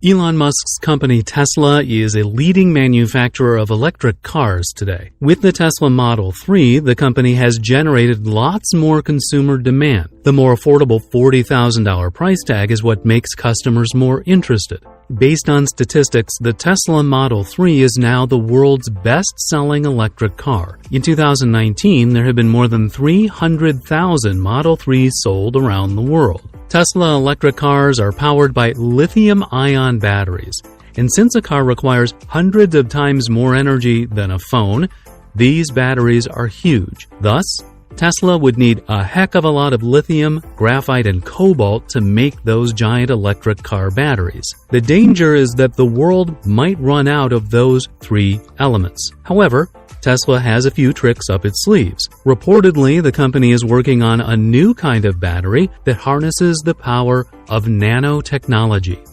Elon Musk's company Tesla is a leading manufacturer of electric cars today. With the Tesla Model 3, the company has generated lots more consumer demand. The more affordable $40,000 price tag is what makes customers more interested. Based on statistics, the Tesla Model 3 is now the world's best-selling electric car. In 2019, there have been more than 300,000 Model 3s sold around the world. Tesla electric cars are powered by lithium-ion batteries, and since a car requires hundreds of times more energy than a phone, these batteries are huge. Thus, Tesla would need a heck of a lot of lithium, graphite, and cobalt to make those giant electric car batteries. The danger is that the world might run out of those three elements. However, Tesla has a few tricks up its sleeves. Reportedly, the company is working on a new kind of battery that harnesses the power of nanotechnology.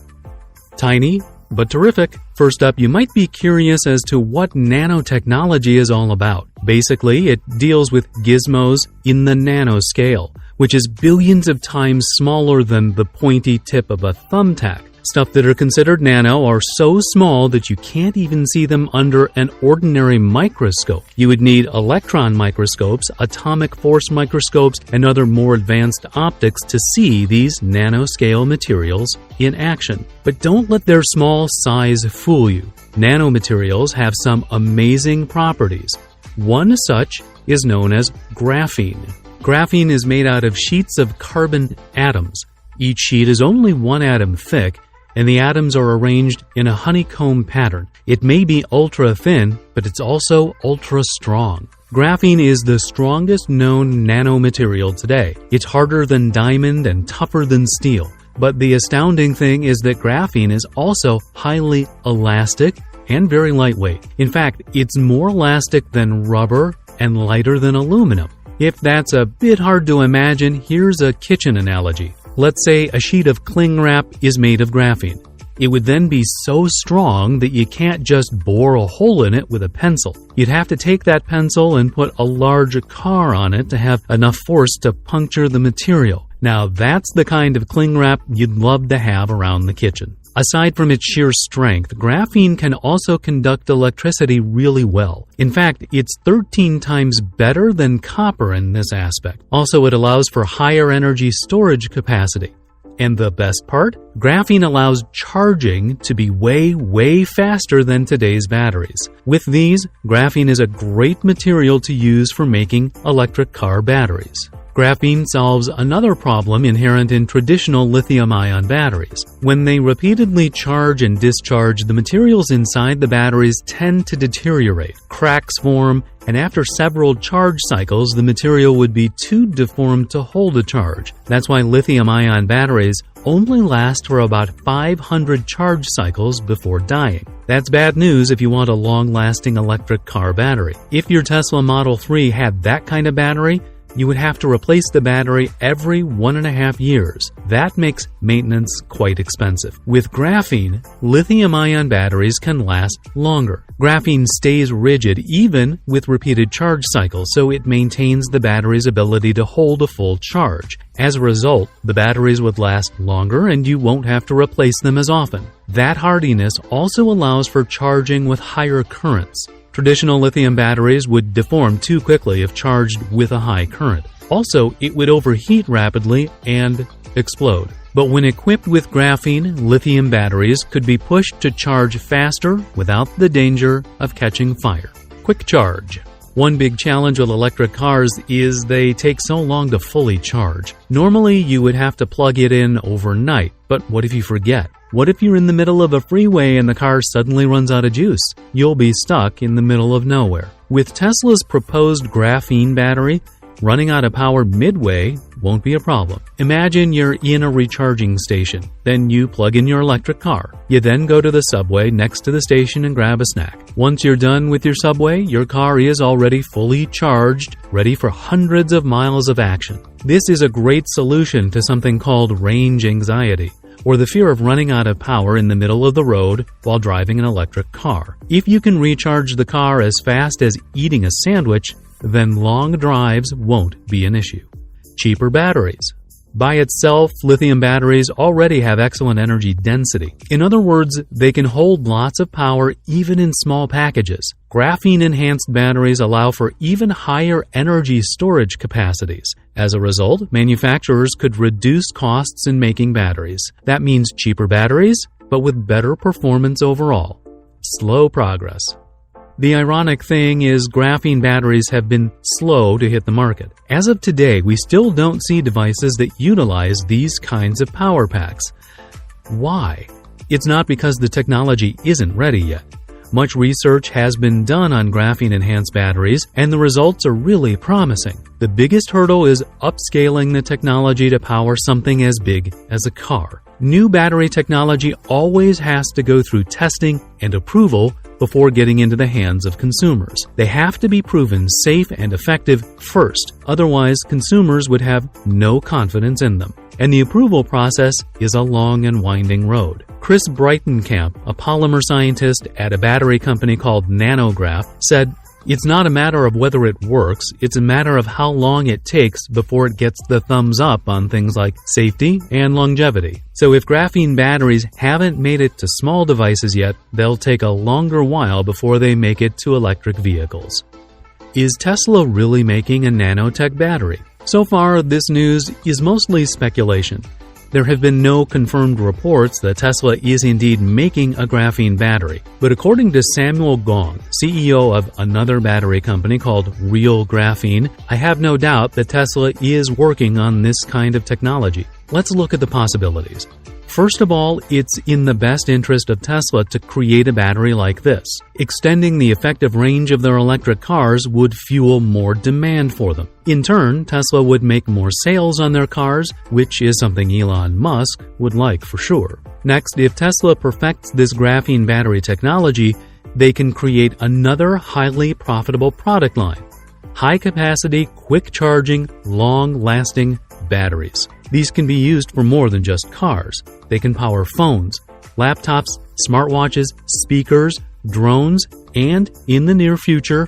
Tiny, but terrific. First up, you might be curious as to what nanotechnology is all about. Basically, it deals with gizmos in the nanoscale, which is billions of times smaller than the pointy tip of a thumbtack. Stuff that are considered nano are so small that you can't even see them under an ordinary microscope. You would need electron microscopes, atomic force microscopes, and other more advanced optics to see these nanoscale materials in action. But don't let their small size fool you. Nanomaterials have some amazing properties. One such is known as graphene. Graphene is made out of sheets of carbon atoms. Each sheet is only one atom thick, and the atoms are arranged in a honeycomb pattern. It may be ultra-thin, but it's also ultra-strong. Graphene is the strongest known nanomaterial today. It's harder than diamond and tougher than steel. But the astounding thing is that graphene is also highly elastic and very lightweight. In fact, it's more elastic than rubber and lighter than aluminum. If that's a bit hard to imagine, here's a kitchen analogy. Let's say a sheet of cling wrap is made of graphene. It would then be so strong that you can't just bore a hole in it with a pencil. You'd have to take that pencil and put a large car on it to have enough force to puncture the material. Now that's the kind of cling wrap you'd love to have around the kitchen. Aside from its sheer strength, graphene can also conduct electricity really well. In fact, it's 13 times better than copper in this aspect. Also, it allows for higher energy storage capacity. And the best part? Graphene allows charging to be way faster than today's batteries. With these, graphene is a great material to use for making electric car batteries. Graphene solves another problem inherent in traditional lithium-ion batteries. When they repeatedly charge and discharge, the materials inside the batteries tend to deteriorate. Cracks form, and after several charge cycles, the material would be too deformed to hold a charge. That's why lithium-ion batteries only last for about 500 charge cycles before dying. That's bad news if you want a long-lasting electric car battery. If your Tesla Model 3 had that kind of battery, you would have to replace the battery every 1.5 years. That makes maintenance quite expensive. With graphene, lithium-ion batteries can last longer. Graphene stays rigid even with repeated charge cycles, so it maintains the battery's ability to hold a full charge. As a result, the batteries would last longer and you won't have to replace them as often. That hardiness also allows for charging with higher currents. Traditional lithium batteries would deform too quickly if charged with a high current. Also, it would overheat rapidly and explode. But when equipped with graphene, lithium batteries could be pushed to charge faster without the danger of catching fire. Quick charge. One big challenge with electric cars is they take so long to fully charge. Normally, you would have to plug it in overnight, but what if you forget? What if you're in the middle of a freeway and the car suddenly runs out of juice? You'll be stuck in the middle of nowhere. With Tesla's proposed graphene battery, running out of power midway won't be a problem. Imagine you're in a recharging station. Then you plug in your electric car. You then go to the subway next to the station and grab a snack. Once you're done with your subway, your car is already fully charged, ready for hundreds of miles of action. This is a great solution to something called range anxiety, or the fear of running out of power in the middle of the road while driving an electric car. If you can recharge the car as fast as eating a sandwich, then long drives won't be an issue. Cheaper batteries. By itself, lithium batteries already have excellent energy density. In other words, they can hold lots of power even in small packages. Graphene-enhanced batteries allow for even higher energy storage capacities. As a result, manufacturers could reduce costs in making batteries. That means cheaper batteries, but with better performance overall. Slow progress. The ironic thing is graphene batteries have been slow to hit the market. As of today, we still don't see devices that utilize these kinds of power packs. Why? It's not because the technology isn't ready yet. Much research has been done on graphene-enhanced batteries, and the results are really promising. The biggest hurdle is upscaling the technology to power something as big as a car. New battery technology always has to go through testing and approval before getting into the hands of consumers. They have to be proven safe and effective first, otherwise consumers would have no confidence in them. And the approval process is a long and winding road. Chris Breitenkamp, a polymer scientist at a battery company called Nanograph, said, "It's not a matter of whether it works, it's a matter of how long it takes before it gets the thumbs up on things like safety and longevity. So if graphene batteries haven't made it to small devices yet, they'll take a longer while before they make it to electric vehicles." Is Tesla really making a nanotech battery? So far, this news is mostly speculation. There have been no confirmed reports that Tesla is indeed making a graphene battery. But according to Samuel Gong, CEO of another battery company called Real Graphene, I have no doubt that Tesla is working on this kind of technology. Let's look at the possibilities. First of all, it's in the best interest of Tesla to create a battery like this. Extending the effective range of their electric cars would fuel more demand for them. In turn, Tesla would make more sales on their cars, which is something Elon Musk would like for sure. Next, if Tesla perfects this graphene battery technology, they can create another highly profitable product line: high-capacity, quick-charging, long-lasting batteries. These can be used for more than just cars. They can power phones, laptops, smartwatches, speakers, drones, and, in the near future,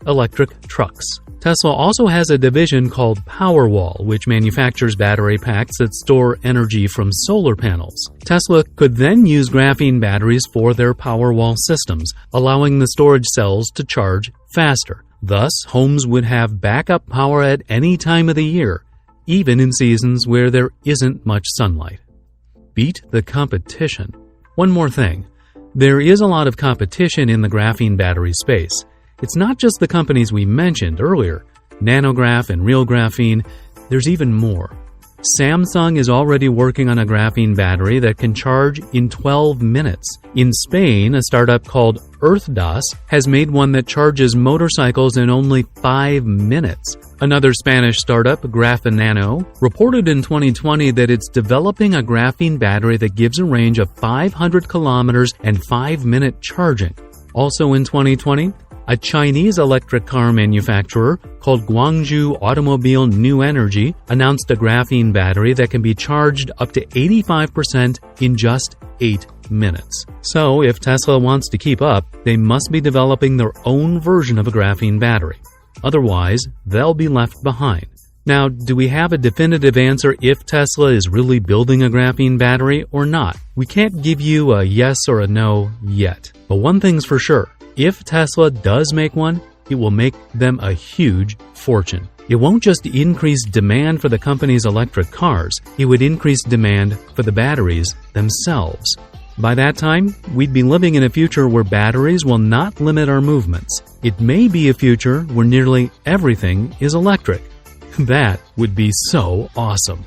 electric trucks. Tesla also has a division called Powerwall, which manufactures battery packs that store energy from solar panels. Tesla could then use graphene batteries for their Powerwall systems, allowing the storage cells to charge faster. Thus, homes would have backup power at any time of the year, even in seasons where there isn't much sunlight. Beat the competition. One more thing. There is a lot of competition in the graphene battery space. It's not just the companies we mentioned earlier, Nanograph and Real Graphene. There's even more. Samsung is already working on a graphene battery that can charge in 12 minutes. In Spain, a startup called EarthDOS has made one that charges motorcycles in only 5 minutes. Another Spanish startup, Graphene, reported in 2020 that it's developing a graphene battery that gives a range of 500 kilometers and 5-minute charging. Also in 2020, a Chinese electric car manufacturer called Guangzhou Automobile New Energy announced a graphene battery that can be charged up to 85% in just 8 minutes. So if Tesla wants to keep up, they must be developing their own version of a graphene battery. Otherwise, they'll be left behind. Now, do we have a definitive answer if Tesla is really building a graphene battery or not? We can't give you a yes or a no yet. But one thing's for sure. If Tesla does make one, it will make them a huge fortune. It won't just increase demand for the company's electric cars, it would increase demand for the batteries themselves. By that time, we'd be living in a future where batteries will not limit our movements. It may be a future where nearly everything is electric. That would be so awesome.